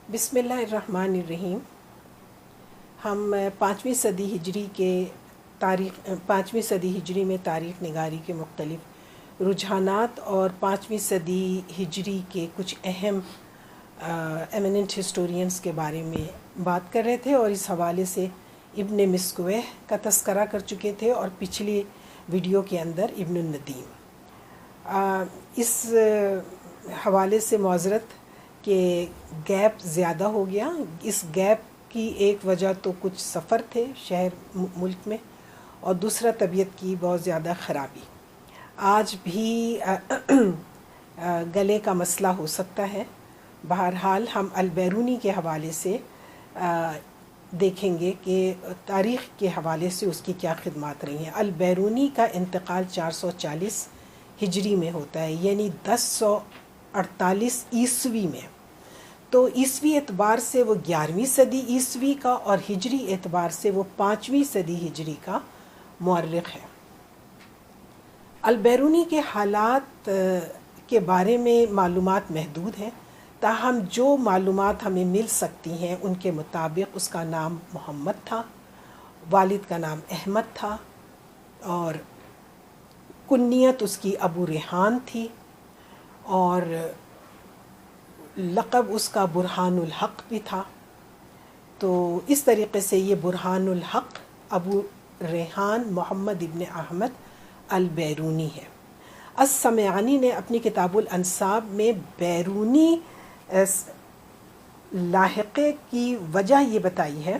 بسم اللہ الرحمن الرحیم۔ ہم پانچویں صدی ہجری میں تاریخ نگاری کے مختلف رجحانات اور 5ویں صدی ہجری کے کچھ اہم ایمیننٹ ہسٹورینز کے بارے میں بات کر رہے تھے، اور اس حوالے سے ابن مسکوہ کا تذکرہ کر چکے تھے، اور پچھلی ویڈیو کے اندر ابن الندیم۔ اس حوالے سے معذرت کہ گیپ زیادہ ہو گیا۔ اس گیپ کی ایک وجہ تو کچھ سفر تھے شہر ملک میں، اور دوسرا طبیعت کی بہت زیادہ خرابی۔ آج بھی گلے کا مسئلہ ہو سکتا ہے۔ بہرحال ہم البیرونی کے حوالے سے دیکھیں گے کہ تاریخ کے حوالے سے اس کی کیا خدمات رہی ہیں۔ البیرونی کا انتقال 440 ہجری میں ہوتا ہے، یعنی 1048 عیسوی میں۔ تو عیسوی اعتبار سے وہ 11ویں صدی عیسوی کا، اور ہجری اعتبار سے وہ 5ویں صدی ہجری کا مورخ ہے۔ البیرونی کے حالات کے بارے میں معلومات محدود ہیں، تاہم جو معلومات ہمیں مل سکتی ہیں ان کے مطابق اس کا نام محمد تھا، والد کا نام احمد تھا، اور کنیت اس کی ابو ریحان تھی، اور لقب اس کا برہان الحق بھی تھا۔ تو اس طریقے سے یہ برہان الحق ابو ریحان محمد ابن احمد البیرونی ہے۔ السمیعانی نے اپنی کتاب الانساب میں بیرونی لاحقے کی وجہ یہ بتائی ہے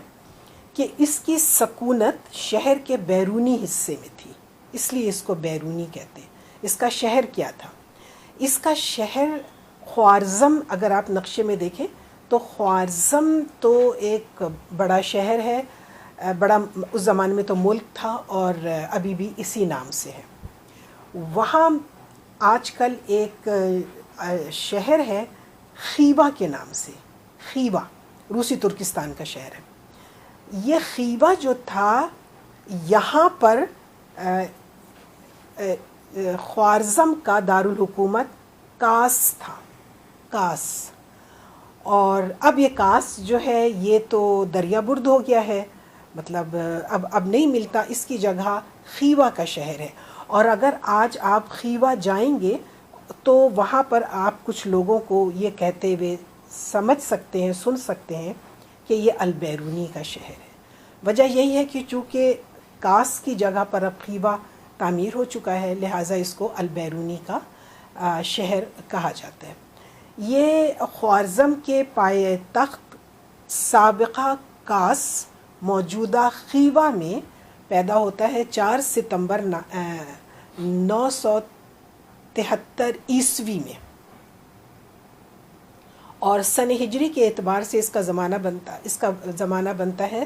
کہ اس کی سکونت شہر کے بیرونی حصے میں تھی، اس لیے اس کو بیرونی کہتے ہیں۔ اس کا شہر کیا تھا؟ اس کا شہر خوارزم، اگر آپ نقشے میں دیکھیں تو خوارزم تو ایک بڑا شہر ہے، بڑا اس زمانے میں تو ملک تھا، اور ابھی بھی اسی نام سے ہے۔ وہاں آج کل ایک شہر ہے خیبہ کے نام سے، خیبہ روسی ترکستان کا شہر ہے۔ یہ خیبہ جو تھا، یہاں پر خوارزم کا دارالحکومت کاس تھا، کاس۔ اور اب یہ کاس جو ہے یہ تو دریا برد ہو گیا ہے، مطلب اب نہیں ملتا، اس کی جگہ خیبہ کا شہر ہے۔ اور اگر آج آپ خیبہ جائیں گے تو وہاں پر آپ کچھ لوگوں کو یہ کہتے ہوئے سمجھ سکتے ہیں، سن سکتے ہیں کہ یہ البیرونی کا شہر ہے۔ وجہ یہی ہے کہ چونکہ کاس کی جگہ پر اب خیبہ تعمیر ہو چکا ہے، لہٰذا اس کو البیرونی کا شہر کہا جاتا ہے۔ یہ خوارزم کے پائے تخت سابقہ کاس موجودہ خیبہ میں پیدا ہوتا ہے 4 ستمبر 973 عیسوی میں، اور سن ہجری کے اعتبار سے اس کا زمانہ بنتا ہے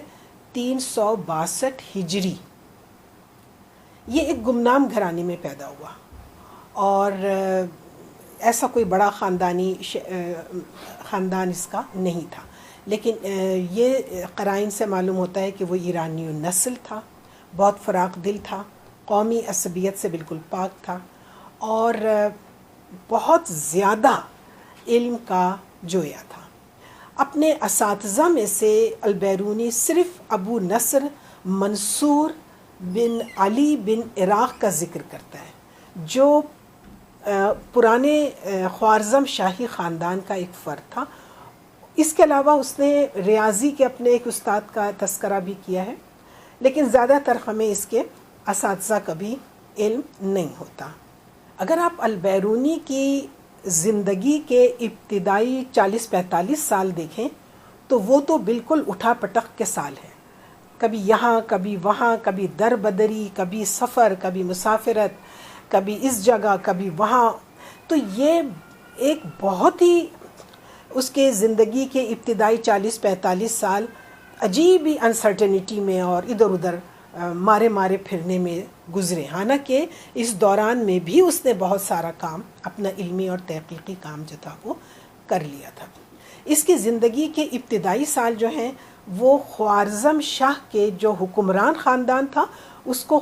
362 ہجری۔ یہ ایک گمنام گھرانے میں پیدا ہوا، اور ایسا کوئی بڑا خاندان اس کا نہیں تھا، لیکن یہ قرائن سے معلوم ہوتا ہے کہ وہ ایرانی النسل تھا، بہت فراخ دل تھا، قومی عصبیت سے بالکل پاک تھا، اور بہت زیادہ علم کا جویا تھا۔ اپنے اساتذہ میں سے البیرونی صرف ابو نصر منصور بن علی بن عراق کا ذکر کرتا ہے، جو پرانے خوارزم شاہی خاندان کا ایک فرد تھا۔ اس کے علاوہ اس نے ریاضی کے اپنے ایک استاد کا تذکرہ بھی کیا ہے، لیکن زیادہ تر ہمیں اس کے اساتذہ کا بھی علم نہیں ہوتا۔ اگر آپ البیرونی کی زندگی کے ابتدائی 40-45 سال دیکھیں تو وہ تو بالکل اٹھا پٹک کے سال ہیں، کبھی یہاں کبھی وہاں، کبھی در بدری، کبھی سفر، کبھی مسافرت، کبھی اس جگہ کبھی وہاں۔ تو یہ ایک بہت ہی اس کے زندگی کے ابتدائی 40-45 سال عجیب ہی انسرٹنٹی میں اور ادھر ادھر مارے پھرنے میں گزرے، حالانکہ اس دوران میں بھی اس نے بہت سارا کام، اپنا علمی اور تحقیقی کام جو تھا وہ کر لیا تھا۔ اس کی زندگی کے ابتدائی سال جو ہیں وہ خوارزم شاہ کے جو حکمران خاندان تھا اس کو،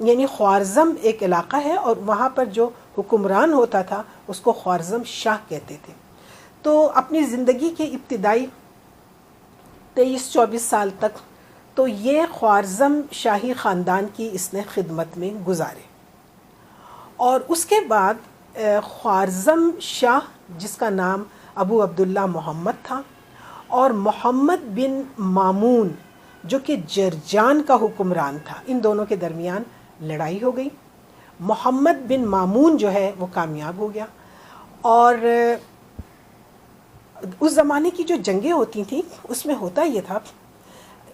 یعنی خوارزم ایک علاقہ ہے اور وہاں پر جو حکمران ہوتا تھا اس کو خوارزم شاہ کہتے تھے۔ تو اپنی زندگی کے ابتدائی 23-24 سال تک تو یہ خوارزم شاہی خاندان کی اس نے خدمت میں گزارے، اور اس کے بعد خوارزم شاہ جس کا نام ابو عبداللہ محمد تھا، اور محمد بن مامون جو کہ جرجان کا حکمران تھا، ان دونوں کے درمیان لڑائی ہو گئی۔ محمد بن مامون جو ہے وہ کامیاب ہو گیا، اور اس زمانے کی جو جنگیں ہوتی تھیں اس میں ہوتا یہ تھا،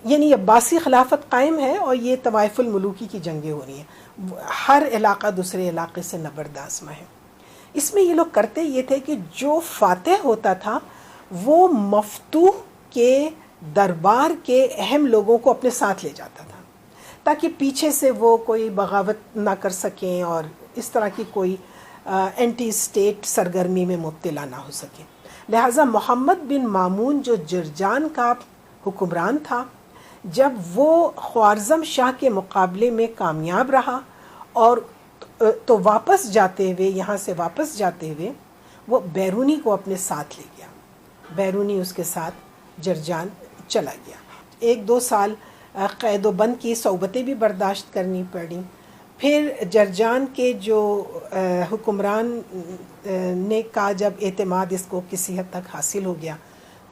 یعنی عباسی خلافت قائم ہے اور یہ طوائف الملوکی کی جنگیں ہو رہی ہیں، ہر علاقہ دوسرے علاقے سے نبرد آزما ہے۔ اس میں یہ لوگ کرتے یہ تھے کہ جو فاتح ہوتا تھا وہ مفتوح کے دربار کے اہم لوگوں کو اپنے ساتھ لے جاتا تھا، تاکہ پیچھے سے وہ کوئی بغاوت نہ کر سکیں اور اس طرح کی کوئی اینٹی اسٹیٹ سرگرمی میں مبتلا نہ ہو سکے۔ لہٰذا محمد بن مامون جو جرجان کا حکمران تھا، جب وہ خوارزم شاہ کے مقابلے میں کامیاب رہا اور تو واپس جاتے ہوئے، یہاں سے واپس جاتے ہوئے وہ بیرونی کو اپنے ساتھ لے گیا، بیرونی اس کے ساتھ جرجان چلا گیا۔ 1-2 سال قید و بند کی صعوبتیں بھی برداشت کرنی پڑیں۔ پھر جرجان کے جو حکمران نے کا جب اعتماد اس کو کسی حد تک حاصل ہو گیا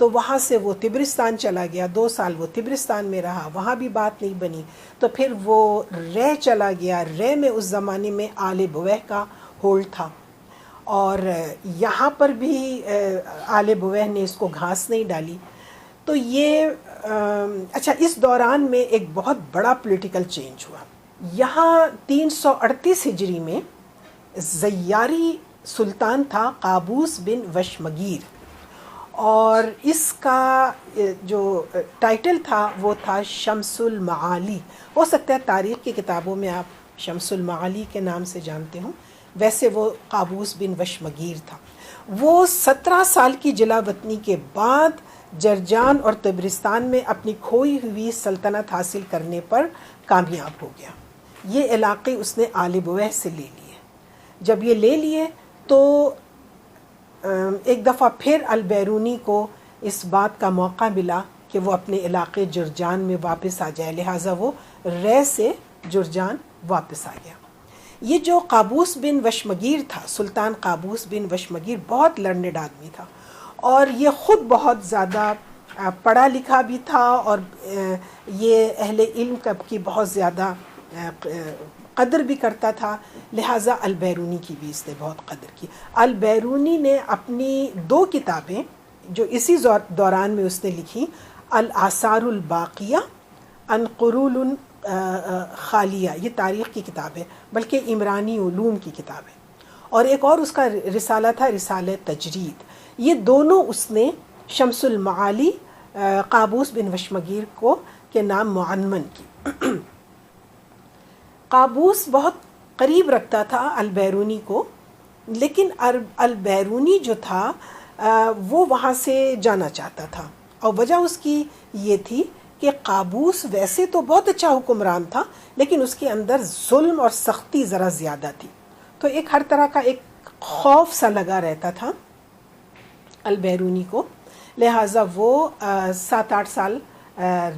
تو وہاں سے وہ تبرستان چلا گیا، 2 سال وہ تبرستان میں رہا، وہاں بھی بات نہیں بنی، تو پھر وہ رے چلا گیا۔ رے میں اس زمانے میں آل بویہ کا ہولڈ تھا، اور یہاں پر بھی آل بویہ نے اس کو گھاس نہیں ڈالی۔ تو یہ اچھا، اس دوران میں ایک بہت بڑا پولیٹیکل چینج ہوا۔ یہاں 338 ہجری میں زیاری سلطان تھا قابوس بن وشمگیر، اور اس کا جو ٹائٹل تھا وہ تھا شمس المعالی۔ ہو سکتا ہے تاریخ کی کتابوں میں آپ شمس المعالی کے نام سے جانتے ہوں، ویسے وہ قابوس بن وشمگیر تھا۔ وہ 17 سال کی جلا وطنی کے بعد جرجان اور طبرستان میں اپنی کھوئی ہوئی سلطنت حاصل کرنے پر کامیاب ہو گیا۔ یہ علاقے اس نے آل بویہ سے لے لیے۔ جب یہ لے لیے تو ایک دفعہ پھر البیرونی کو اس بات کا موقع ملا کہ وہ اپنے علاقے جرجان میں واپس آ جائے، لہٰذا وہ رے سے جرجان واپس آ گیا۔ یہ جو قابوس بن وشمگیر تھا، سلطان قابوس بن وشمگیر، بہت لرنڈ آدمی تھا، اور یہ خود بہت زیادہ پڑھا لکھا بھی تھا، اور یہ اہل علم کی بہت زیادہ قدر بھی کرتا تھا، لہٰذا البیرونی کی بھی اس نے بہت قدر کی۔ البیرونی نے اپنی 2 کتابیں جو اسی دوران میں اس نے لکھی، الآثار الباقیہ عن قرون خالیہ، یہ تاریخ کی کتاب ہے، بلکہ عمرانی علوم کی کتاب ہے، اور ایک اور اس کا رسالہ تھا رسالہ تجرید۔ یہ دونوں اس نے شمس المعالی قابوس بن وشمگیر کو کے نام معنون کی۔ قابوس بہت قریب رکھتا تھا البیرونی کو، لیکن البیرونی جو تھا وہ وہاں سے جانا چاہتا تھا، اور وجہ اس کی یہ تھی کہ قابوس ویسے تو بہت اچھا حکمران تھا، لیکن اس کے اندر ظلم اور سختی ذرا زیادہ تھی، تو ایک ہر طرح کا ایک خوف سا لگا رہتا تھا البیرونی کو۔ لہٰذا وہ 7-8 سال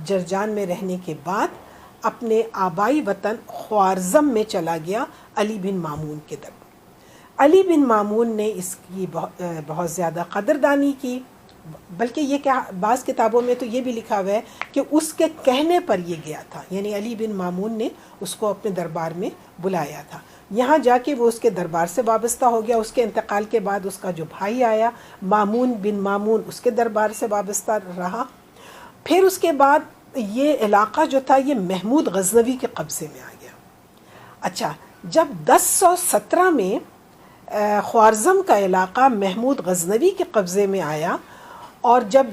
جرجان میں رہنے کے بعد اپنے آبائی وطن خوارزم میں چلا گیا علی بن مامون کے در۔ علی بن مامون نے اس کی بہت زیادہ قدردانی کی، بلکہ یہ کہ بعض کتابوں میں تو یہ بھی لکھا ہوا ہے کہ اس کے کہنے پر یہ گیا تھا، یعنی علی بن مامون نے اس کو اپنے دربار میں بلایا تھا۔ یہاں جا کے وہ اس کے دربار سے وابستہ ہو گیا۔ اس کے انتقال کے بعد اس کا جو بھائی آیا مامون بن مامون، اس کے دربار سے وابستہ رہا۔ پھر اس کے بعد یہ علاقہ جو تھا یہ محمود غزنوی کے قبضے میں آ گیا۔ اچھا، جب 1017 میں خوارزم کا علاقہ محمود غزنوی کے قبضے میں آیا، اور جب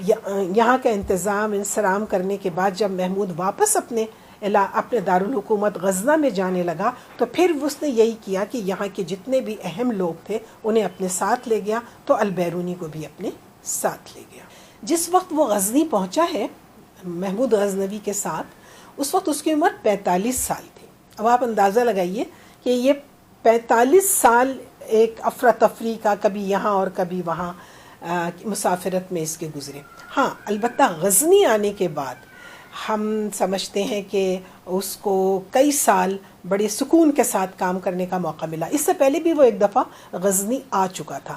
یہاں کا انتظام انصرام کرنے کے بعد جب محمود واپس اپنے دارالحکومت غزنہ میں جانے لگا، تو پھر اس نے یہی کیا کہ یہاں کے جتنے بھی اہم لوگ تھے انہیں اپنے ساتھ لے گیا، تو البیرونی کو بھی اپنے ساتھ لے گیا۔ جس وقت وہ غزنی پہنچا ہے محمود غزنوی کے ساتھ، اس وقت اس کی عمر 45 سال تھی۔ اب آپ اندازہ لگائیے کہ یہ 45 سال ایک افراتفری کا، کبھی یہاں اور کبھی وہاں، مسافرت میں اس کے گزرے. ہاں البتہ غزنی آنے کے بعد ہم سمجھتے ہیں کہ اس کو کئی سال بڑے سکون کے ساتھ کام کرنے کا موقع ملا. اس سے پہلے بھی وہ ایک دفعہ غزنی آ چکا تھا،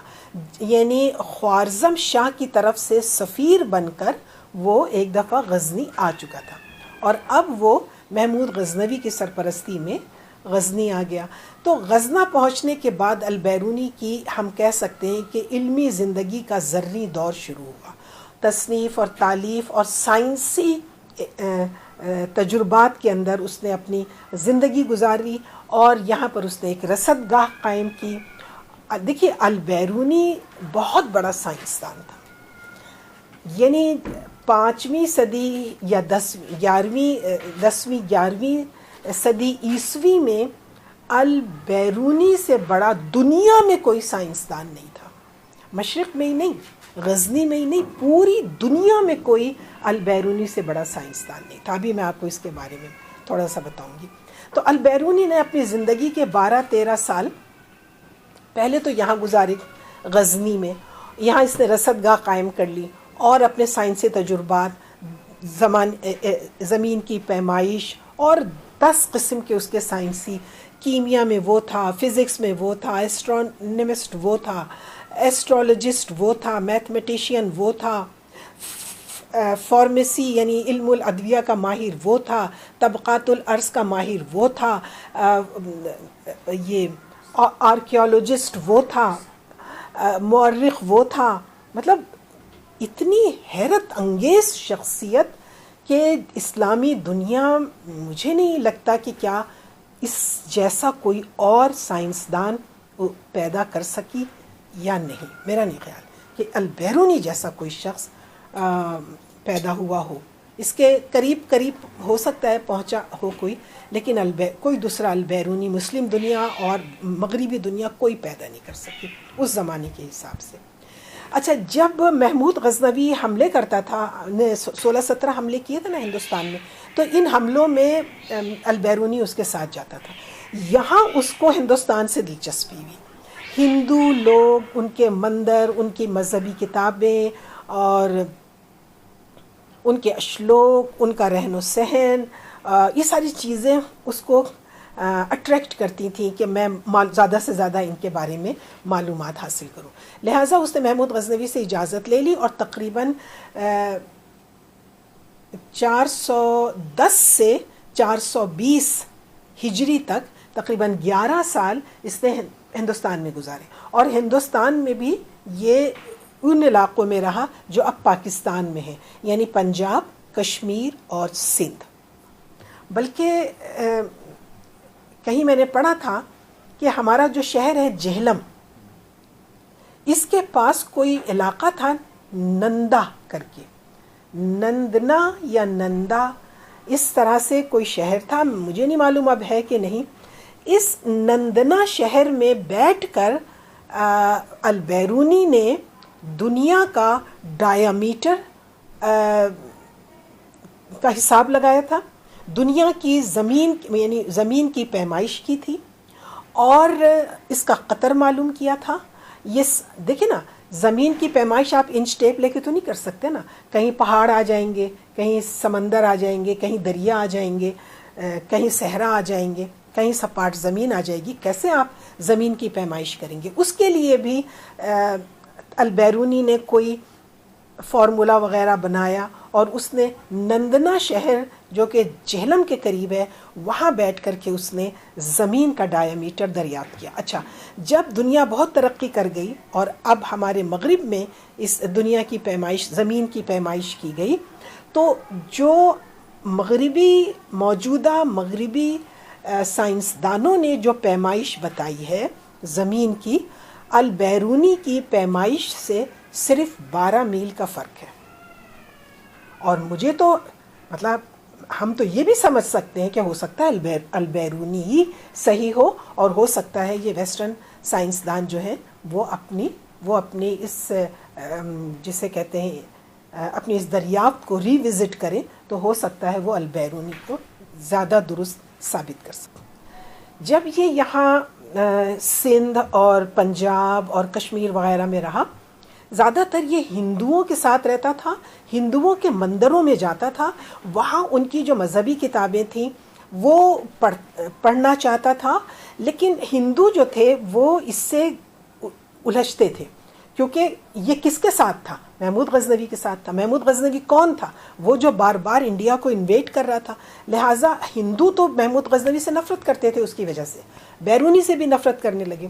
یعنی خوارزم شاہ کی طرف سے سفیر بن کر وہ ایک دفعہ غزنی آ چکا تھا، اور اب وہ محمود غزنوی کی سرپرستی میں غزنی آ گیا. تو غزنہ پہنچنے کے بعد البیرونی کی ہم کہہ سکتے ہیں کہ علمی زندگی کا زرعی دور شروع ہوا. تصنیف اور تالیف اور سائنسی تجربات کے اندر اس نے اپنی زندگی گزاری، اور یہاں پر اس نے ایک رصد گاہ قائم کی. دیکھیے البیرونی بہت بڑا سائنسدان تھا، یعنی 5ویں صدی یا 10ویں صدی عیسوی میں البیرونی سے بڑا دنیا میں کوئی سائنسدان نہیں تھا. مشرق میں ہی نہیں، غزنی میں ہی نہیں، پوری دنیا میں کوئی البیرونی سے بڑا سائنسدان نہیں تھا. ابھی میں آپ کو اس کے بارے میں تھوڑا سا بتاؤں گی. تو البیرونی نے اپنی زندگی کے 12-13 سال پہلے تو یہاں گزارے غزنی میں. یہاں اس نے رصد گاہ قائم کر لی اور اپنے سائنسی تجربات، زمین کی پیمائش اور 10 قسم کے اس کے سائنسی، کیمیا میں وہ تھا، فزکس میں وہ تھا، ایسٹرونمسٹ وہ تھا، ایسٹرولوجسٹ وہ تھا، میتھمیٹیشین وہ تھا، فارمیسی یعنی علم الادویہ کا ماہر وہ تھا، طبقات الارض کا ماہر وہ تھا، یہ آرکیولوجسٹ وہ تھا، مورخ وہ تھا. مطلب اتنی حیرت انگیز شخصیت کہ اسلامی دنیا مجھے نہیں لگتا کہ کیا اس جیسا کوئی اور سائنسدان پیدا کر سکی یا نہیں. میرا نہیں خیال کہ البیرونی جیسا کوئی شخص پیدا ہوا ہو. اس کے قریب ہو سکتا ہے پہنچا ہو کوئی، لیکن کوئی دوسرا البیرونی مسلم دنیا اور مغربی دنیا کوئی پیدا نہیں کر سکی اس زمانے کے حساب سے. اچھا، جب محمود غزنوی حملے کرتا تھا، 16-17 حملے کیے تھے نا ہندوستان میں، تو ان حملوں میں البیرونی اس کے ساتھ جاتا تھا. یہاں اس کو ہندوستان سے دلچسپی ہوئی. ہندو لوگ، ان کے مندر، ان کی مذہبی کتابیں اور ان کے اشلوک، ان کا رہن و سہن، یہ ساری چیزیں اس کو اٹریکٹ کرتی تھیں کہ میں زیادہ سے زیادہ ان کے بارے میں معلومات حاصل کروں. لہٰذا اس نے محمود غزنوی سے اجازت لے لی اور تقریباً 410 سے 420 ہجری تک تقریباً 11 سال اس نے ہندوستان میں گزارے، اور ہندوستان میں بھی یہ ان علاقوں میں رہا جو اب پاکستان میں ہیں، یعنی پنجاب، کشمیر اور سندھ. بلکہ کہیں میں نے پڑھا تھا کہ ہمارا جو شہر ہے جہلم، اس کے پاس کوئی علاقہ تھا نندا کر کے، نندنا یا نندا، اس طرح سے کوئی شہر تھا، مجھے نہیں معلوم اب ہے کہ نہیں. اس نندنا شہر میں بیٹھ کر البیرونی نے دنیا کا ڈایامیٹر کا حساب لگایا تھا، دنیا کی یعنی زمین کی پیمائش کی تھی، اور اس کا قطر معلوم کیا تھا. یہ دیکھیں نا، زمین کی پیمائش آپ انچ ٹیپ لے کے تو نہیں کر سکتے نا، کہیں پہاڑ آ جائیں گے، کہیں سمندر آ جائیں گے، کہیں دریا آ جائیں گے، کہیں صحرا آ جائیں گے، کہیں سپاٹ زمین آ جائے گی. کیسے آپ زمین کی پیمائش کریں گے؟ اس کے لیے بھی البیرونی نے کوئی فارمولا وغیرہ بنایا، اور اس نے نندنا شہر جو کہ جہلم کے قریب ہے وہاں بیٹھ کر کے اس نے زمین کا ڈایامیٹر دریافت کیا. اچھا، جب دنیا بہت ترقی کر گئی اور اب ہمارے مغرب میں اس دنیا کی پیمائش، زمین کی پیمائش کی گئی، تو جو موجودہ مغربی سائنسدانوں نے جو پیمائش بتائی ہے زمین کی، البیرونی کی پیمائش سے صرف 12 میل کا فرق ہے. اور مجھے تو مطلب ہم تو یہ بھی سمجھ سکتے ہیں کہ ہو سکتا ہے البیرونی ہی صحیح ہو، اور ہو سکتا ہے یہ ویسٹرن سائنسدان جو ہیں وہ اپنی اس جسے کہتے ہیں اپنی اس دریافت کو ری وزٹ کریں، تو ہو سکتا ہے وہ البیرونی کو زیادہ درست ثابت کر سکیں. جب یہ یہاں سندھ اور پنجاب اور کشمیر وغیرہ میں رہا، زیادہ تر یہ ہندوؤں کے ساتھ رہتا تھا، ہندوؤں کے مندروں میں جاتا تھا، وہاں ان کی جو مذہبی کتابیں تھیں وہ پڑھنا چاہتا تھا، لیکن ہندو جو تھے وہ اس سے الجھتے تھے، کیونکہ یہ کس کے ساتھ تھا؟ محمود غزنوی کے ساتھ تھا۔ محمود غزنوی کون تھا؟ وہ جو بار بار انڈیا کو انویٹ کر رہا تھا، لہٰذا ہندو تو محمود غزنوی سے نفرت کرتے تھے، اس کی وجہ سے بیرونی سے بھی نفرت کرنے لگے۔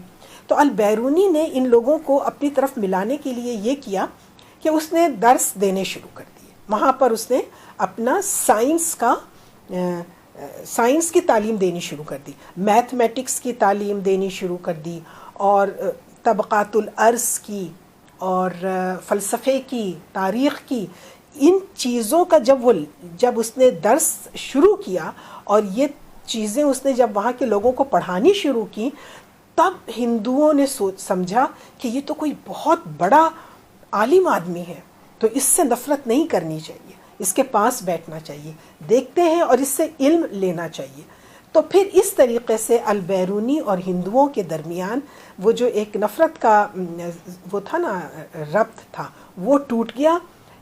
تو البیرونی نے ان لوگوں کو اپنی طرف ملانے کے لیے یہ کیا کہ اس نے درس دینے شروع کر دیے، وہاں پر اس نے اپنا سائنس کی تعلیم دینی شروع کر دی، میتھمیٹکس کی تعلیم دینی شروع کر دی، اور طبقات الارض کی اور فلسفے کی، تاریخ کی، ان چیزوں کا جب اس نے درس شروع کیا اور یہ چیزیں اس نے جب وہاں کے لوگوں کو پڑھانی شروع کی، تب ہندوؤں نے سمجھا کہ یہ تو کوئی بہت بڑا عالم آدمی ہے، تو اس سے نفرت نہیں کرنی چاہیے، اس کے پاس بیٹھنا چاہیے، دیکھتے ہیں اور اس سے علم لینا چاہیے۔ تو پھر اس طریقے سے البیرونی اور ہندوؤں کے درمیان وہ جو ایک نفرت کا وہ تھا نا، ربط تھا، وہ ٹوٹ گیا۔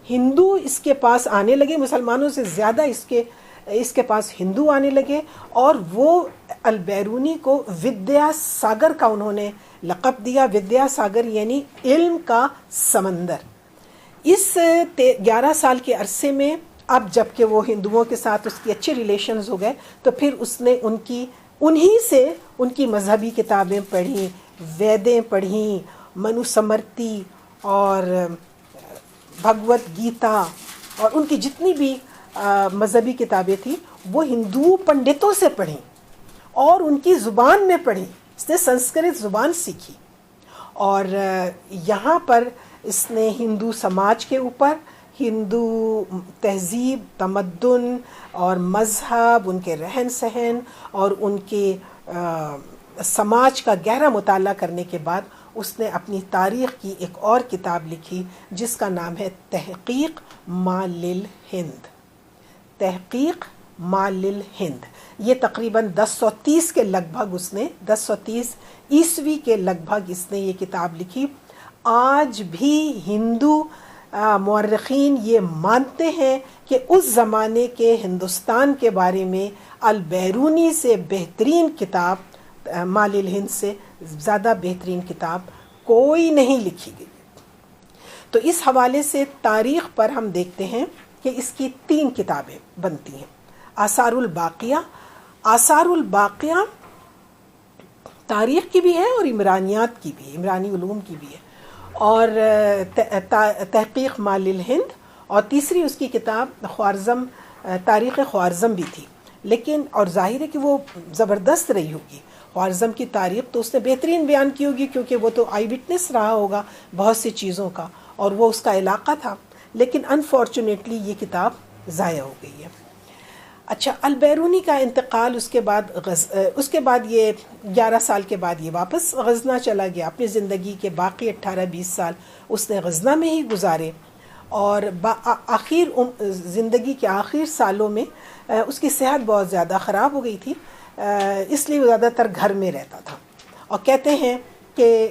ہندو اس کے پاس آنے لگے، مسلمانوں سے زیادہ اس کے پاس ہندو آنے لگے، اور وہ البیرونی کو ودیا ساگر کا انہوں نے لقب دیا۔ ودیا ساگر یعنی علم کا سمندر۔ اس 11 سال کے عرصے میں اب جب کہ وہ ہندوؤں کے ساتھ اس کی اچھے ریلیشنز ہو گئے، تو پھر اس نے انہی سے ان کی مذہبی کتابیں پڑھیں، ویدیں پڑھیں، منو سمرتی اور بھگوت گیتا، اور ان کی جتنی بھی مذہبی کتابیں تھیں وہ ہندو پنڈتوں سے پڑھیں اور ان کی زبان میں پڑھیں۔ اس نے سنسکرت زبان سیکھی، اور یہاں پر اس نے ہندو سماج کے اوپر، ہندو تہذیب، تمدن اور مذہب، ان کے رہن سہن اور ان کے سماج کا گہرا مطالعہ کرنے کے بعد اس نے اپنی تاریخ کی ایک اور کتاب لکھی جس کا نام ہے تحقیق ما للہند۔ تحقیق ما للہند، یہ تقریباً 1030 کے لگ بھگ اس نے 1030 عیسوی کے لگ بھگ اس نے یہ کتاب لکھی۔ آج بھی ہندو مورخین یہ مانتے ہیں کہ اس زمانے کے ہندوستان کے بارے میں البیرونی سے بہترین کتاب، ما للہند سے زیادہ بہترین کتاب کوئی نہیں لکھی گئی۔ تو اس حوالے سے تاریخ پر ہم دیکھتے ہیں کہ اس کی 3 کتابیں بنتی ہیں۔ آثار الباقیہ، آثار الباقیہ تاریخ کی بھی ہے اور عمرانیات کی بھی، عمرانی علوم کی بھی ہے، اور تحقیق ما للہند، اور تیسری اس کی کتاب خوارزم، تاریخ خوارزم بھی تھی، لیکن اور ظاہر ہے کہ وہ زبردست رہی ہوگی۔ خوارزم کی تاریخ تو اس نے بہترین بیان کی ہوگی، کیونکہ وہ تو آئی وٹنس رہا ہوگا بہت سی چیزوں کا، اور وہ اس کا علاقہ تھا، لیکن انفارچونیٹلی یہ کتاب ضائع ہو گئی ہے۔ اچھا، البیرونی کا انتقال اس کے بعد یہ 11 سال کے بعد یہ واپس غزنہ چلا گیا۔ اپنی زندگی کے باقی 18-20 سال اس نے غزنہ میں ہی گزارے، اور زندگی کے آخر سالوں میں اس کی صحت بہت زیادہ خراب ہو گئی تھی، اس لیے وہ زیادہ تر گھر میں رہتا تھا۔ اور کہتے ہیں کہ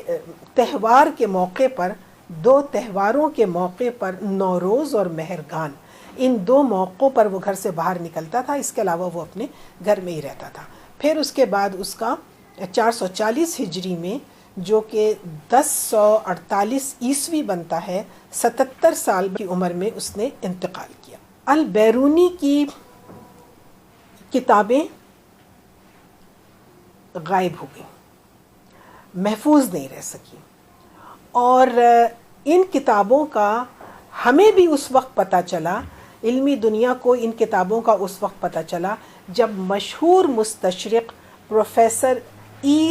تہوار کے موقع پر، 2 تہواروں کے موقع پر، نوروز اور مہرگان، ان 2 موقعوں پر وہ گھر سے باہر نکلتا تھا، اس کے علاوہ وہ اپنے گھر میں ہی رہتا تھا۔ پھر اس کے بعد اس کا 440 ہجری میں، جو کہ 1048 عیسوی بنتا ہے، 77 سال کی عمر میں اس نے انتقال کیا۔ البیرونی کی کتابیں غائب ہو گئیں، محفوظ نہیں رہ سکیں، اور ان کتابوں کا ہمیں بھی اس وقت پتہ چلا، علمی دنیا کو ان کتابوں کا اس وقت پتہ چلا جب مشہور مستشرق پروفیسر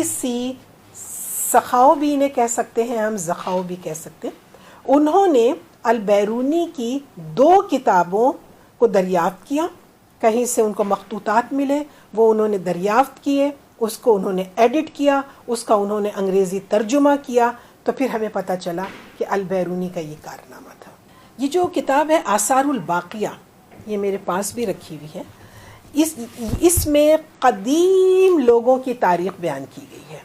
سی سخاوی نے، کہہ سکتے ہیں ہم، زخاو بھی کہہ سکتے ہیں، انہوں نے البیرونی کی 2 کتابوں کو دریافت کیا، کہیں سے ان کو مخطوطات ملے، وہ انہوں نے دریافت کیے، اس کو انہوں نے ایڈٹ کیا، اس کا انہوں نے انگریزی ترجمہ کیا، تو پھر ہمیں پتہ چلا کہ البیرونی کا یہ کارنامہ تھا۔ یہ جو کتاب ہے آثار الباقیہ، یہ میرے پاس بھی رکھی ہوئی ہے، اس میں قدیم لوگوں کی تاریخ بیان کی گئی ہے،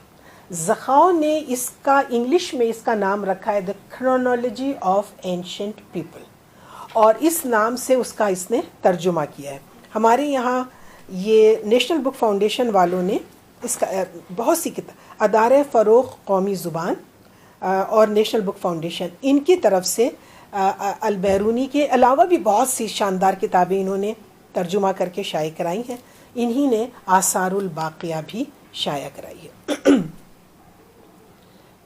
زخاو نے اس کا انگلش میں اس کا نام رکھا ہے دا کرونالوجی آف اینشنٹ پیپل، اور اس نام سے اس کا اس نے ترجمہ کیا ہے. ہمارے یہاں یہ نیشنل بک فاؤنڈیشن والوں نے اس کا بہت سی کتاب، ادارہ فروغ قومی زبان اور نیشنل بک فاؤنڈیشن، ان کی طرف سے البیرونی کے علاوہ بھی بہت سی شاندار کتابیں انہوں نے ترجمہ کر کے شائع کرائی ہیں. انہی نے آثار الباقیہ بھی شائع کرائی ہے.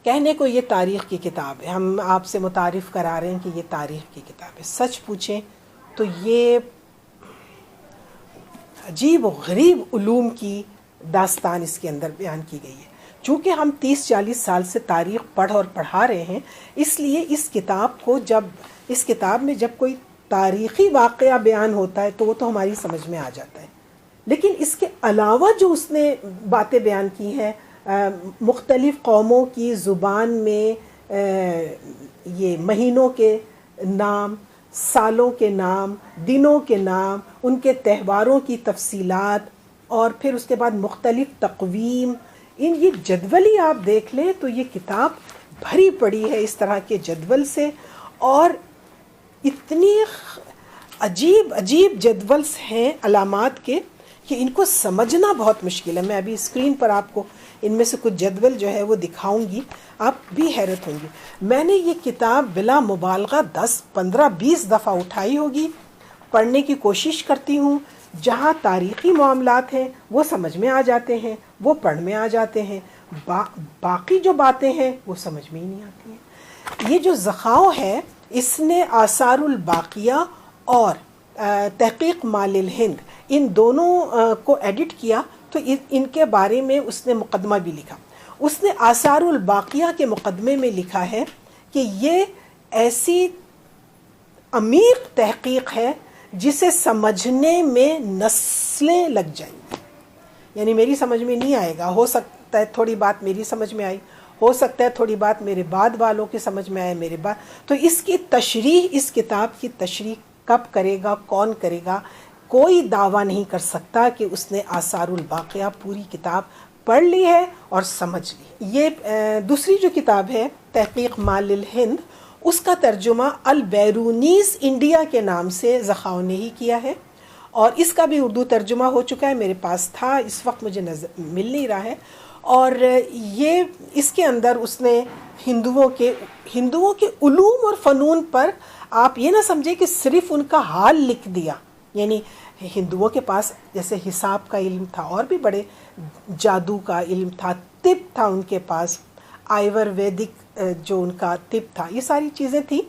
کہنے کو یہ تاریخ کی کتاب ہے، ہم آپ سے متعارف کرا رہے ہیں کہ یہ تاریخ کی کتاب ہے. سچ پوچھیں تو یہ عجیب و غریب علوم کی داستان اس کے اندر بیان کی گئی ہے. چونکہ ہم 30-40 سال سے تاریخ پڑھ اور پڑھا رہے ہیں، اس لیے اس کتاب میں جب کوئی تاریخی واقعہ بیان ہوتا ہے تو وہ تو ہماری سمجھ میں آ جاتا ہے، لیکن اس کے علاوہ جو اس نے باتیں بیان کی ہیں مختلف قوموں کی زبان میں، یہ مہینوں کے نام، سالوں کے نام، دنوں کے نام، ان کے تہواروں کی تفصیلات، اور پھر اس کے بعد مختلف تقویم، یہ جدول ہی آپ دیکھ لیں تو یہ کتاب بھری پڑی ہے اس طرح کے جدول سے، اور اتنی عجیب عجیب جدول ہیں علامات کے کہ ان کو سمجھنا بہت مشکل ہے. میں ابھی اسکرین پر آپ کو ان میں سے کچھ جدول جو ہے وہ دکھاؤں گی، آپ بھی حیرت ہوں گی. میں نے یہ کتاب بلا مبالغہ 10 15 20 دفعہ اٹھائی ہوگی، پڑھنے کی کوشش کرتی ہوں. جہاں تاریخی معاملات ہیں وہ سمجھ میں آ جاتے ہیں، وہ پڑھ میں آ جاتے ہیں، باقی جو باتیں ہیں وہ سمجھ میں ہی نہیں آتی ہیں. یہ جو زخاو ہے اس نے آثار الباقیہ اور تحقیق مال الہند ان دونوں کو ایڈٹ کیا، تو ان کے بارے میں اس نے مقدمہ بھی لکھا. اس نے آثار الباقیہ کے مقدمے میں لکھا ہے کہ یہ ایسی عمیق تحقیق ہے جسے سمجھنے میں نسلیں لگ جائیں گی. یعنی میری سمجھ میں نہیں آئے گا، ہو سکتا ہے تھوڑی بات میری سمجھ میں آئی، ہو سکتا ہے تھوڑی بات میرے بعد والوں کی سمجھ میں آئے میرے بعد. تو اس کی تشریح، اس کتاب کی تشریح کب کرے گا، کون کرے گا، کوئی دعویٰ نہیں کر سکتا کہ اس نے آثار الباقیہ پوری کتاب پڑھ لی ہے اور سمجھ لی. یہ دوسری جو کتاب ہے تحقیق مال الہند، اس کا ترجمہ البیرونیز انڈیا کے نام سے زخاو نے ہی کیا ہے، اور اس کا بھی اردو ترجمہ ہو چکا ہے، میرے پاس تھا، اس وقت مجھے مل نہیں رہا ہے. اور یہ اس کے اندر اس نے ہندوؤں کے علوم اور فنون پر، آپ یہ نہ سمجھے کہ صرف ان کا حال لکھ دیا. یعنی ہندوؤں کے پاس جیسے حساب کا علم تھا، اور بھی بڑے جادو کا علم تھا، طب تھا ان کے پاس، آیورویدک جو ان کا طب تھا، یہ ساری چیزیں تھیں.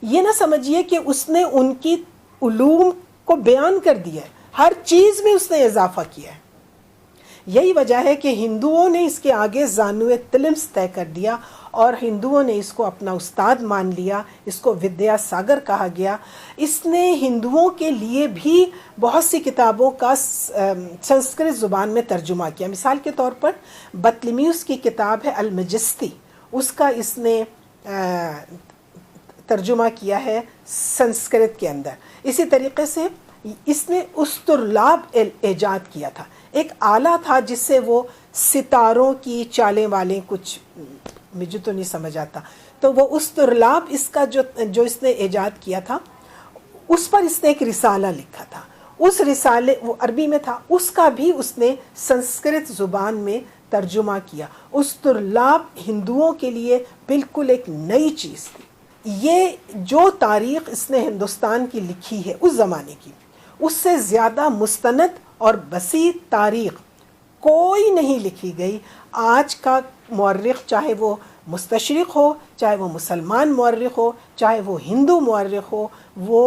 یہ نہ سمجھیے کہ اس نے ان کی علوم کو بیان کر دیا ہے، ہر چیز میں اس نے اضافہ کیا ہے. یہی وجہ ہے کہ ہندوؤں نے اس کے آگے زانوئے تلمس طے کر دیا، اور ہندوؤں نے اس کو اپنا استاد مان لیا، اس کو ودیا ساگر کہا گیا. اس نے ہندوؤں کے لیے بھی بہت سی کتابوں کا سنسکرت زبان میں ترجمہ کیا. مثال کے طور پر بطلمیوس کی کتاب ہے المجستی، اس کا اس نے ترجمہ کیا ہے سنسکرت کے اندر. اسی طریقے سے اس نے استرلاب ایجاد کیا تھا، ایک آلہ تھا جس سے وہ ستاروں کی چالیں والیں، کچھ مجھے تو نہیں سمجھ آتا، تو وہ استرلاب اس کا جو اس نے ایجاد کیا تھا، اس پر اس نے ایک رسالہ لکھا تھا. اس رسالے، وہ عربی میں تھا، اس کا بھی اس نے سنسکرت زبان میں ترجمہ کیا. استرلاب ہندوؤں کے لیے بالکل ایک نئی چیز تھی. یہ جو تاریخ اس نے ہندوستان کی لکھی ہے اس زمانے کی، اس سے زیادہ مستند اور وسیع تاریخ کوئی نہیں لکھی گئی. آج کا مورخ، چاہے وہ مستشرق ہو، چاہے وہ مسلمان مورخ ہو، چاہے وہ ہندو مورخ ہو، وہ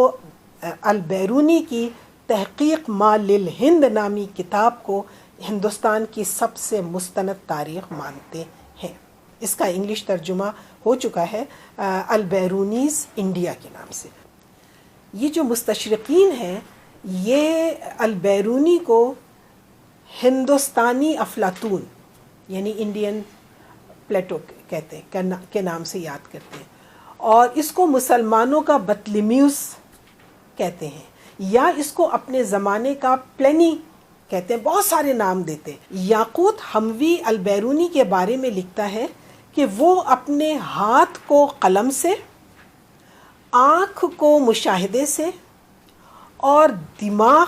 البیرونی کی تحقیق ما للہند نامی کتاب کو ہندوستان کی سب سے مستند تاریخ مانتے ہیں. اس کا انگلش ترجمہ ہو چکا ہے البیرونیز انڈیا کے نام سے. یہ جو مستشرقین ہیں یہ البیرونی کو ہندوستانی افلاطون یعنی انڈین پلیٹو کہتے ہیں کے نام سے یاد کرتے ہیں، اور اس کو مسلمانوں کا بطلمیوس کہتے ہیں، یا اس کو اپنے زمانے کا پلینی کہتے ہیں، بہت سارے نام دیتے ہیں۔ یاقوت حموی البیرونی کے بارے میں لکھتا ہے کہ وہ اپنے ہاتھ کو قلم سے، آنکھ کو مشاہدے سے اور دماغ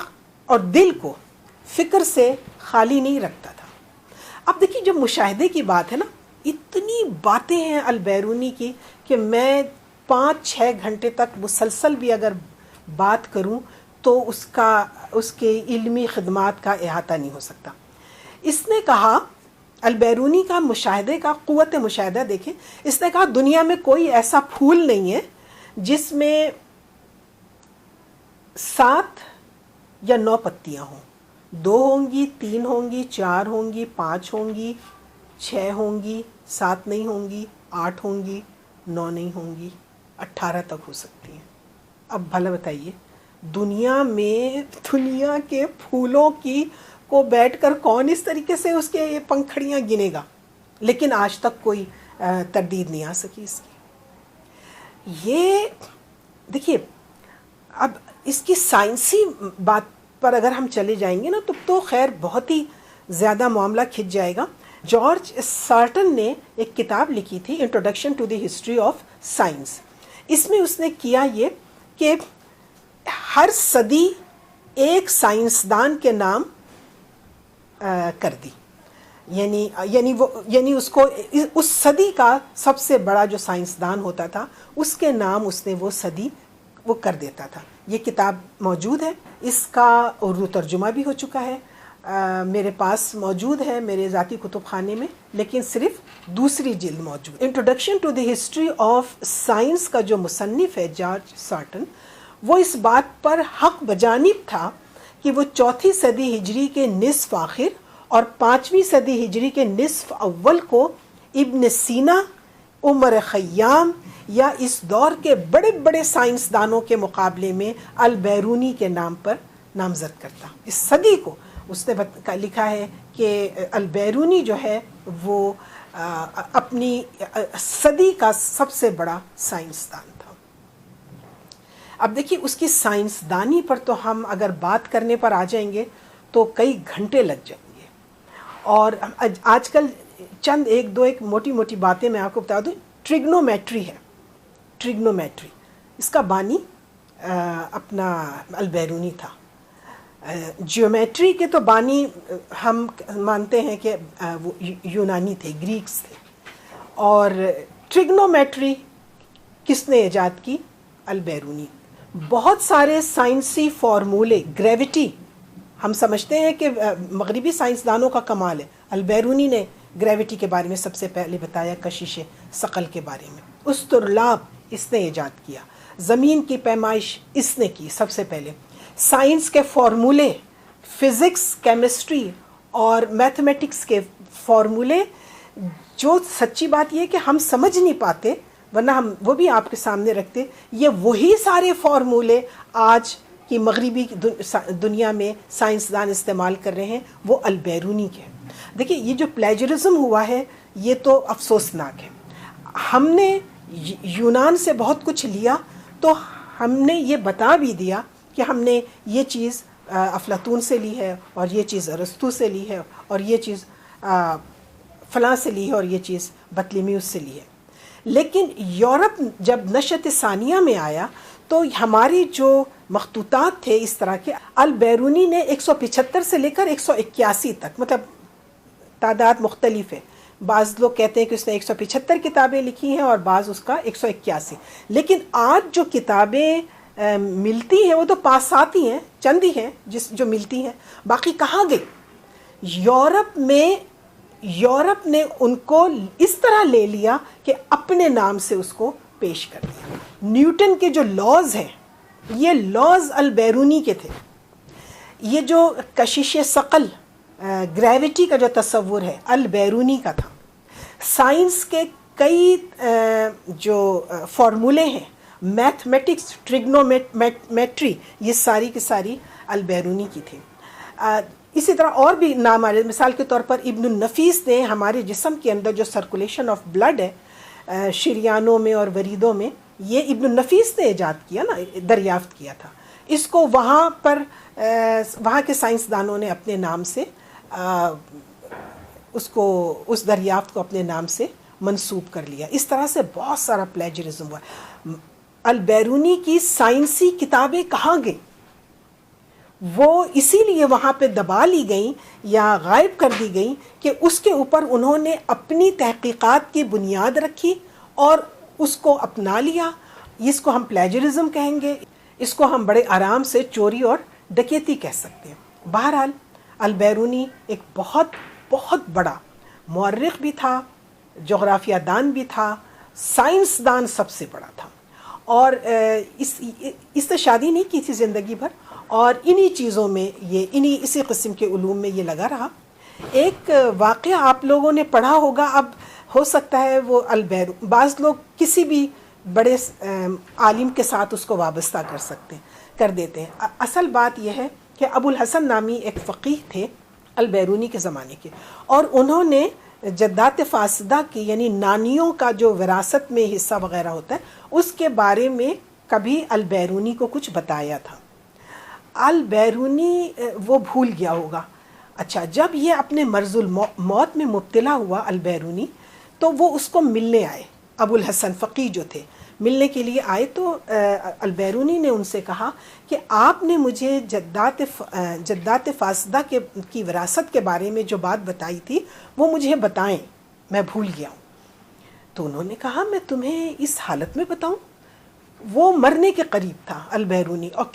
اور دل کو فکر سے خالی نہیں رکھتا تھا۔ اب دیکھیے جب مشاہدے کی بات ہے نا، اتنی باتیں ہیں البیرونی کی کہ میں 5-6 گھنٹے تک مسلسل بھی اگر بات کروں تو اس کے علمی خدمات کا احاطہ نہیں ہو سکتا۔ اس نے کہا، البیرونی کا مشاہدے کا قوت مشاہدہ دیکھیں، اس نے کہا دنیا میں کوئی ایسا پھول نہیں ہے جس میں 7 یا 9 پتیاں ہوں، 2 ہوں گی، 3 ہوں گی، 4 ہوں گی، 5 ہوں گی، 6 ہوں گی، 7 نہیں ہوں گی، 8 ہوں گی، 9 نہیں ہوں گی، 18 تک ہو سکتی ہیں۔ اب بھلا بتائیے دنیا میں دنیا کے پھولوں کو بیٹھ کر کون اس طریقے سے اس کے پنکھڑیاں گنے گا؟ لیکن آج تک کوئی تردید نہیں آ سکی اس کی۔ یہ دیکھیے اب اس کی سائنسی بات پر اگر ہم چلے جائیں گے نا تو خیر بہت ہی زیادہ معاملہ کھنچ جائے گا۔ جارج سارٹن نے ایک کتاب لکھی تھی، introduction to the history of science. اس میں اس نے کیا یہ کہ ہر صدی ایک سائنسدان کے نام کر دی، یعنی اس کو اس صدی کا سب سے بڑا جو سائنسدان ہوتا تھا اس کے نام اس نے وہ صدی وہ کر دیتا تھا۔ یہ کتاب موجود ہے، اس کا اردو ترجمہ بھی ہو چکا ہے، میرے پاس موجود ہے میرے ذاتی کتب خانے میں، لیکن صرف دوسری جلد موجود۔ Introduction to the history of science کا جو مصنف ہے جارج سارٹن، وہ اس بات پر حق بجانب تھا کہ وہ 4 صدی ہجری کے نصف آخر اور 5ویں صدی ہجری کے نصف اول کو ابن سینا، عمر خیام یا اس دور کے بڑے بڑے سائنسدانوں کے مقابلے میں البیرونی کے نام پر نامزد کرتا۔ اس صدی کو اس نے لکھا ہے کہ البیرونی جو ہے وہ اپنی صدی کا سب سے بڑا سائنسدان تھا۔ اب دیکھیے اس کی سائنسدانی پر تو ہم اگر بات کرنے پر آ جائیں گے تو کئی گھنٹے لگ جائیں گے، اور آج کل چند ایک موٹی موٹی باتیں میں آپ کو بتا دوں۔ ٹریگنومیٹری ہے، ٹریگنومیٹری اس کا بانی اپنا البیرونی تھا۔ جیومیٹری کے تو بانی ہم مانتے ہیں کہ وہ یونانی تھے، گریکس تھے، اور ٹریگنومیٹری کس نے ایجاد کی؟ البیرونی۔ بہت سارے سائنسی فارمولے، گریوٹی ہم سمجھتے ہیں کہ مغربی سائنسدانوں کا کمال ہے، البیرونی نے گریوٹی کے بارے میں سب سے پہلے بتایا، کشش ثقل کے بارے میں، استرلاب اس نے ایجاد کیا، زمین کی پیمائش اس نے کی سب سے پہلے، سائنس کے فارمولے، فزکس، کیمسٹری اور میتھمیٹکس کے فارمولے، جو سچی بات یہ ہے کہ ہم سمجھ نہیں پاتے ورنہ ہم وہ بھی آپ کے سامنے رکھتے، یہ وہی سارے فارمولے آج کی مغربی دنیا میں سائنسدان استعمال کر رہے ہیں، وہ البیرونی کے۔ دیکھیے یہ جو پلیجرزم ہوا ہے یہ تو افسوسناک ہے۔ ہم نے یونان سے بہت کچھ لیا تو ہم نے یہ بتا بھی دیا کہ ہم نے یہ چیز افلاطون سے لی ہے، اور یہ چیز ارسطو سے لی ہے، اور یہ چیز فلاں سے لی ہے، اور یہ چیز بطلیمیوس سے لی ہے۔ لیکن یورپ جب نشأت ثانیہ میں آیا تو ہماری جو مخطوطات تھے اس طرح کے، البیرونی نے 175 سے لے کر 181 تک، مطلب تعداد مختلف ہے، بعض لوگ کہتے ہیں کہ اس نے 175 کتابیں لکھی ہیں اور بعض اس کا 181، لیکن آج جو کتابیں ملتی ہیں وہ تو 5-7 ہی ہیں، چند ہی ہیں جو ملتی ہیں، باقی کہاں گئی؟ یورپ نے ان کو اس طرح لے لیا کہ اپنے نام سے اس کو پیش کر دیا۔ نیوٹن کے جو لاز ہیں یہ لاز البیرونی کے تھے۔ یہ جو کشش ثقل، گریوٹی کا جو تصور ہے البیرونی کا تھا۔ سائنس کے کئی جو فارمولے ہیں، میتھمیٹکس، ٹریگنومیٹری، یہ ساری کی ساری البیرونی کی تھی۔ اسی طرح اور بھی نام آ رہے، مثال کے طور پر ابن النفیس نے ہمارے جسم کے اندر جو سرکولیشن آف بلڈ ہے شریانوں میں اور وریدوں میں، یہ ابن النفیس نے ایجاد کیا نا، دریافت کیا تھا۔ اس کو وہاں پر وہاں کے سائنسدانوں نے اپنے نام سے اس دریافت کو اپنے نام سے منسوب کر لیا. اس طرح سے بہت سارا پلیجرزم ہوا. البیرونی کی سائنسی کتابیں کہاں گئیں؟ وہ اسی لیے وہاں پہ دبا لی گئیں یا غائب کر دی گئیں کہ اس کے اوپر انہوں نے اپنی تحقیقات کی بنیاد رکھی اور اس کو اپنا لیا. اس کو ہم پلیجرزم کہیں گے, اس کو ہم بڑے آرام سے چوری اور ڈکیتی کہہ سکتے ہیں. بہرحال البیرونی ایک بہت بہت بڑا مورخ بھی تھا, جغرافیہ دان بھی تھا, سائنس دان سب سے بڑا تھا, اور اس سے شادی نہیں کی تھی زندگی بھر, اور انہی چیزوں میں اسی قسم کے علوم میں یہ لگا رہا. ایک واقعہ آپ لوگوں نے پڑھا ہوگا, اب ہو سکتا ہے وہ بعض لوگ کسی بھی بڑے عالم کے ساتھ اس کو وابستہ کر دیتے ہیں. اصل بات یہ ہے کہ ابو الحسن نامی ایک فقیہ تھے البیرونی کے زمانے کے, اور انہوں نے جدات فاسدہ کی یعنی نانیوں کا جو وراثت میں حصہ وغیرہ ہوتا ہے اس کے بارے میں کبھی البیرونی کو کچھ بتایا تھا. البیرونی وہ بھول گیا ہوگا. اچھا, جب یہ اپنے مرض الموت میں مبتلا ہوا البیرونی, تو وہ اس کو ملنے آئے. ابو الحسن فقیہ جو تھے ملنے کے لیے آئے, تو البیرونی نے ان سے کہا کہ آپ نے مجھے جدات فاسدہ کی وراثت کے بارے میں جو بات بتائی تھی وہ مجھے بتائیں, میں بھول گیا ہوں. تو انہوں نے کہا میں تمہیں اس حالت میں بتاؤں؟ وہ مرنے کے قریب تھا البیرونی, اور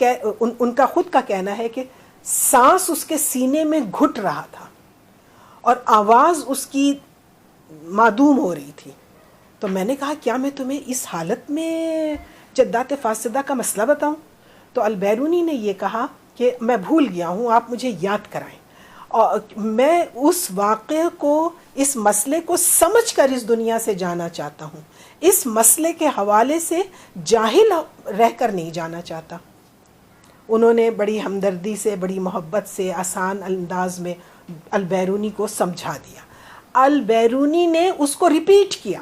ان کا خود کا کہنا ہے کہ سانس اس کے سینے میں گھٹ رہا تھا اور آواز اس کی معدوم ہو رہی تھی. تو میں نے کہا کیا میں تمہیں اس حالت میں جدات فاسدہ کا مسئلہ بتاؤں؟ تو البیرونی نے یہ کہا کہ میں بھول گیا ہوں, آپ مجھے یاد کرائیں, اور میں اس واقعے کو, اس مسئلے کو سمجھ کر اس دنیا سے جانا چاہتا ہوں, اس مسئلے کے حوالے سے جاہل رہ کر نہیں جانا چاہتا. انہوں نے بڑی ہمدردی سے, بڑی محبت سے, آسان انداز میں البیرونی کو سمجھا دیا. البیرونی نے اس کو ریپیٹ کیا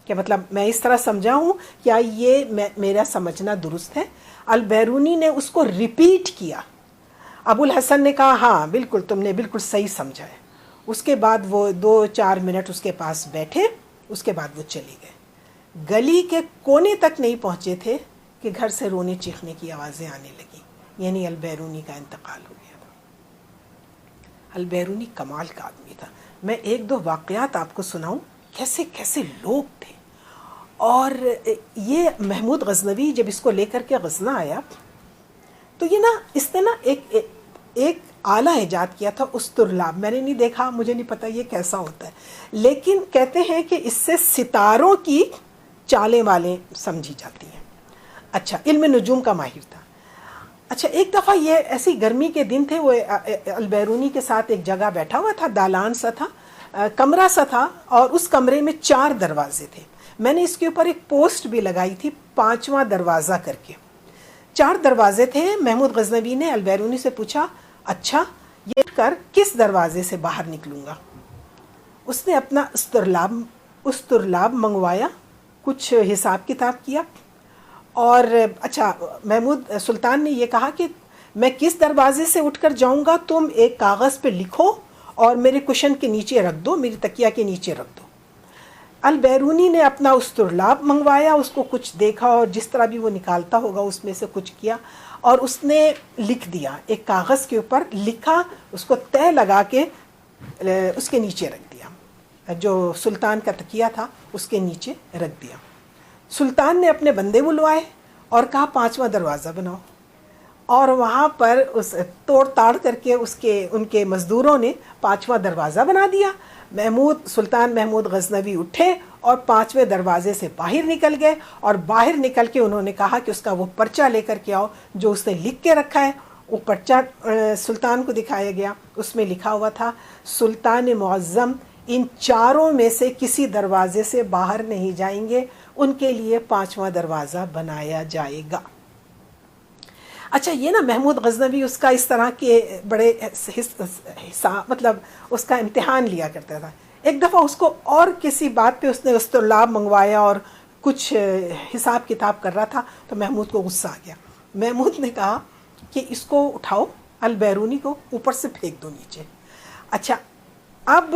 کہ مطلب میں اس طرح سمجھا ہوں, کیا یہ میرا سمجھنا درست ہے؟ البیرونی نے اس کو ریپیٹ کیا. ابو الحسن نے کہا ہاں بالکل, تم نے بالکل صحیح سمجھا ہے. اس کے بعد وہ 2-4 منٹ اس کے پاس بیٹھے, اس کے بعد وہ چلے گئے. گلی کے کونے تک نہیں پہنچے تھے کہ گھر سے رونے چیخنے کی آوازیں آنے لگیں, یعنی البیرونی کا انتقال ہو گیا تھا. البیرونی کمال کا آدمی تھا. میں 1-2 واقعات آپ کو سناؤں, کیسے کیسے لوگ تھے. اور یہ محمود غزنوی جب اس کو لے کر کے غزنہ آیا, تو یہ اس نے ایک آلہ ایجاد کیا تھا, استرلاب. میں نے نہیں دیکھا, مجھے نہیں پتا یہ کیسا ہوتا ہے, لیکن کہتے ہیں کہ اس سے ستاروں کی چالیں والیں سمجھی جاتی ہیں. اچھا, علم نجوم کا ماہر تھا. اچھا, ایک دفعہ یہ ایسی گرمی کے دن تھے, وہ البیرونی کے ساتھ ایک جگہ بیٹھا ہوا تھا, دالان سا تھا, کمرہ سا تھا, اور اس کمرے میں 4 دروازے تھے. میں نے اس کے اوپر ایک پوسٹ بھی لگائی تھی, 5واں دروازہ کر کے. 4 دروازے تھے. محمود غزنوی نے البیرونی سے پوچھا اچھا یہ کر کس دروازے سے باہر نکلوں گا؟ اس نے اپنا استرلاب منگوایا, کچھ حساب کتاب کیا, اور اچھا محمود سلطان نے یہ کہا کہ میں کس دروازے سے اٹھ کر جاؤں گا, تم ایک کاغذ پہ لکھو اور میرے کشن کے نیچے رکھ دو, میری تکیہ کے نیچے رکھ دو. البیرونی نے اپنا استرلاب منگوایا, اس کو کچھ دیکھا, اور جس طرح بھی وہ نکالتا ہوگا اس میں سے کچھ کیا, اور اس نے لکھ دیا, ایک کاغذ کے اوپر لکھا, اس کو تہ لگا کے اس کے نیچے رکھ دیا, جو سلطان کا تکیہ تھا اس کے نیچے رکھ دیا. سلطان نے اپنے بندے بلوائے اور کہا 5واں دروازہ بناؤ, اور وہاں پر اس توڑ تاڑ کر کے ان کے مزدوروں نے 5واں دروازہ بنا دیا. سلطان محمود غزنوی اٹھے اور 5ویں دروازے سے باہر نکل گئے, اور باہر نکل کے انہوں نے کہا کہ اس کا وہ پرچہ لے کر کے آؤ جو اس نے لکھ کے رکھا ہے. وہ پرچہ سلطان کو دکھایا گیا, اس میں لکھا ہوا تھا سلطان معظم ان 4 میں سے کسی دروازے سے باہر نہیں جائیں گے, ان کے لیے 5واں دروازہ بنایا جائے گا. اچھا, یہ محمود غزنوی اس کا اس طرح کے بڑے مطلب اس کا امتحان لیا کرتا تھا. ایک دفعہ اس کو اور کسی بات پہ اس نے استرلاب منگوایا اور کچھ حساب کتاب کر رہا تھا, تو محمود کو غصہ آ گیا. محمود نے کہا کہ اس کو اٹھاؤ، البیرونی کو اوپر سے پھینک دو نیچے. اچھا اب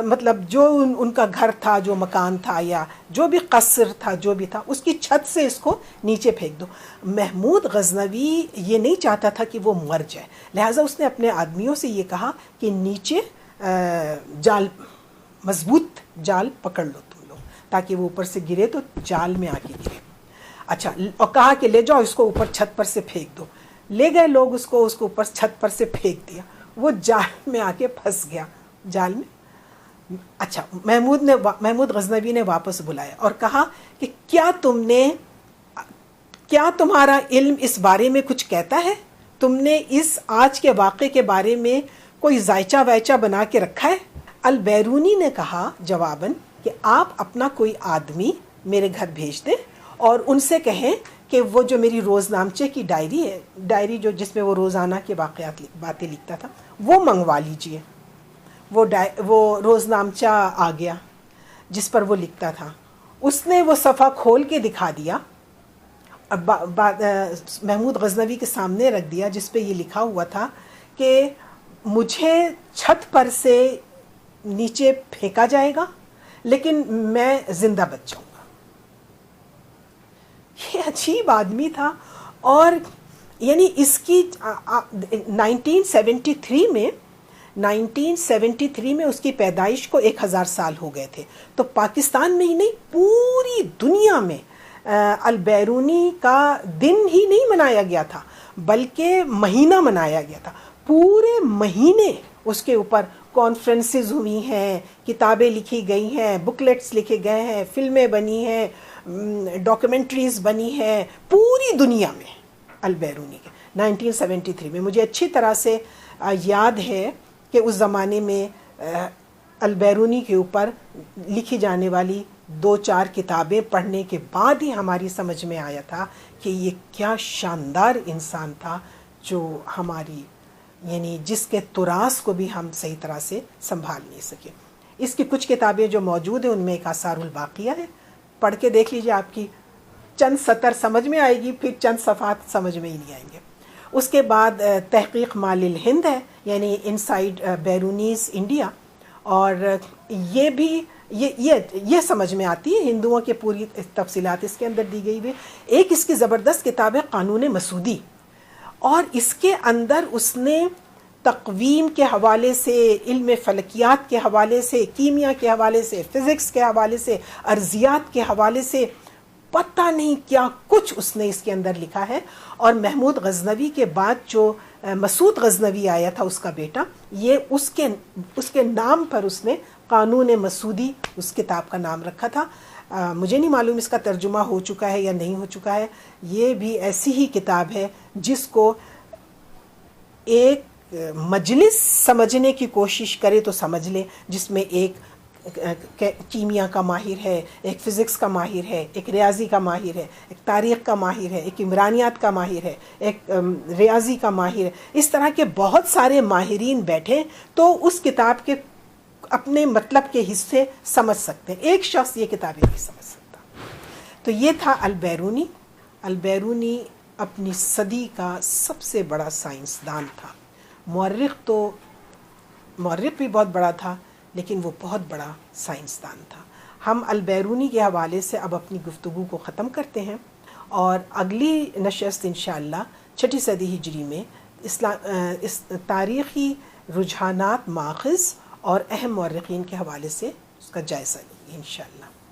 مطلب جو ان کا گھر تھا، جو مکان تھا یا جو بھی قصر تھا، جو بھی تھا، اس کی چھت سے اس کو نیچے پھینک دو. محمود غزنوی یہ نہیں چاہتا تھا کہ وہ مر جائے، لہٰذا اس نے اپنے آدمیوں سے یہ کہا کہ نیچے جال، مضبوط جال پکڑ لو تم لوگ، تاکہ وہ اوپر سے گرے تو جال میں آ کے گرے. اچھا، اور کہا کہ لے جاؤ اس کو اوپر چھت پر سے پھینک دو. لے گئے لوگ اس کو اوپر چھت پر سے پھینک دیا. وہ جال میں آ کے پھنس گیا، جال میں. اچھا، محمود غزنوی نے واپس بلایا اور کہا کہ کیا تمہارا علم اس بارے میں کچھ کہتا ہے؟ تم نے اس آج کے واقعے کے بارے میں کوئی ذائچہ وائچہ بنا کے رکھا ہے؟ البیرونی نے کہا جواباً کہ آپ اپنا کوئی آدمی میرے گھر بھیج دیں اور ان سے کہیں کہ وہ جو میری روز نامچے کی ڈائری ہے، ڈائری جو جس میں وہ روزانہ کے واقعات باتیں لکھتا تھا، وہ منگوا لیجئے. وہ روز نامچہ آ گیا جس پر وہ لکھتا تھا. اس نے وہ صفحہ کھول کے دکھا دیا، محمود غزنوی کے سامنے رکھ دیا، جس پہ یہ لکھا ہوا تھا کہ مجھے چھت پر سے نیچے پھینکا جائے گا لیکن میں زندہ بچ جاؤں گا. یہ عجیب آدمی تھا. اور یعنی اس کی 1973 میں اس کی پیدائش کو 1000 سال ہو گئے تھے. تو پاکستان میں ہی نہیں، پوری دنیا میں البیرونی کا دن ہی نہیں منایا گیا تھا بلکہ مہینہ منایا گیا تھا. پورے مہینے اس کے اوپر کانفرنسز ہوئی ہیں، کتابیں لکھی گئی ہیں، بکلیٹس لکھے گئے ہیں، فلمیں بنی ہیں، ڈاکیومنٹریز بنی ہیں پوری دنیا میں البیرونی کے. 1973 میں مجھے اچھی طرح سے یاد ہے کہ اس زمانے میں البیرونی کے اوپر لکھی جانے والی 2-4 کتابیں پڑھنے کے بعد ہی ہماری سمجھ میں آیا تھا کہ یہ کیا شاندار انسان تھا، جو ہماری یعنی جس کے تراث کو بھی ہم صحیح طرح سے سنبھال نہیں سکے. اس کی کچھ کتابیں جو موجود ہیں ان میں ایک آثار الباقیہ ہے، پڑھ کے دیکھ لیجئے، آپ کی چند سطر سمجھ میں آئے گی، پھر چند صفحات سمجھ میں ہی نہیں آئیں گے. اس کے بعد تحقیق مال الہند ہے، یعنی انسائیڈ بیرونیز انڈیا، اور یہ بھی یہ سمجھ میں آتی ہے، ہندوؤں کے پوری تفصیلات اس کے اندر دی گئی ہوئی. ایک اس کی زبردست کتاب ہے قانون مسودی، اور اس کے اندر اس نے تقویم کے حوالے سے، علم فلکیات کے حوالے سے، کیمیا کے حوالے سے، فزکس کے حوالے سے، ارضیات کے حوالے سے پتہ نہیں کیا کچھ اس نے اس کے اندر لکھا ہے. اور محمود غزنوی کے بعد جو مسعود غزنوی آیا تھا، اس کا بیٹا، یہ اس کے نام پر اس نے قانون مسودی اس کتاب کا نام رکھا تھا. مجھے نہیں معلوم اس کا ترجمہ ہو چکا ہے یا نہیں ہو چکا ہے. یہ بھی ایسی ہی کتاب ہے جس کو ایک مجلس سمجھنے کی کوشش کرے تو سمجھ لے، جس میں ایک کیمیا کا ماہر ہے، ایک فزکس کا ماہر ہے، ایک ریاضی کا ماہر ہے، ایک تاریخ کا ماہر ہے، ایک عمرانیات کا ماہر ہے، ایک ریاضی کا ماہر ہے. اس طرح کے بہت سارے ماہرین بیٹھے تو اس کتاب کے اپنے مطلب کے حصے سمجھ سکتے ہیں. ایک شخص یہ کتابیں نہیں سمجھ سکتا. تو یہ تھا البیرونی. البیرونی اپنی صدی کا سب سے بڑا سائنسدان تھا. مورخ بھی بہت بڑا تھا، لیکن وہ بہت بڑا سائنسدان تھا. ہم البیرونی کے حوالے سے اب اپنی گفتگو کو ختم کرتے ہیں، اور اگلی نشست انشاءاللہ 6 صدی ہجری میں اس تاریخی رجحانات، ماخذ اور اہم مورخین کے حوالے سے اس کا جائزہ لیں گے انشاءاللہ.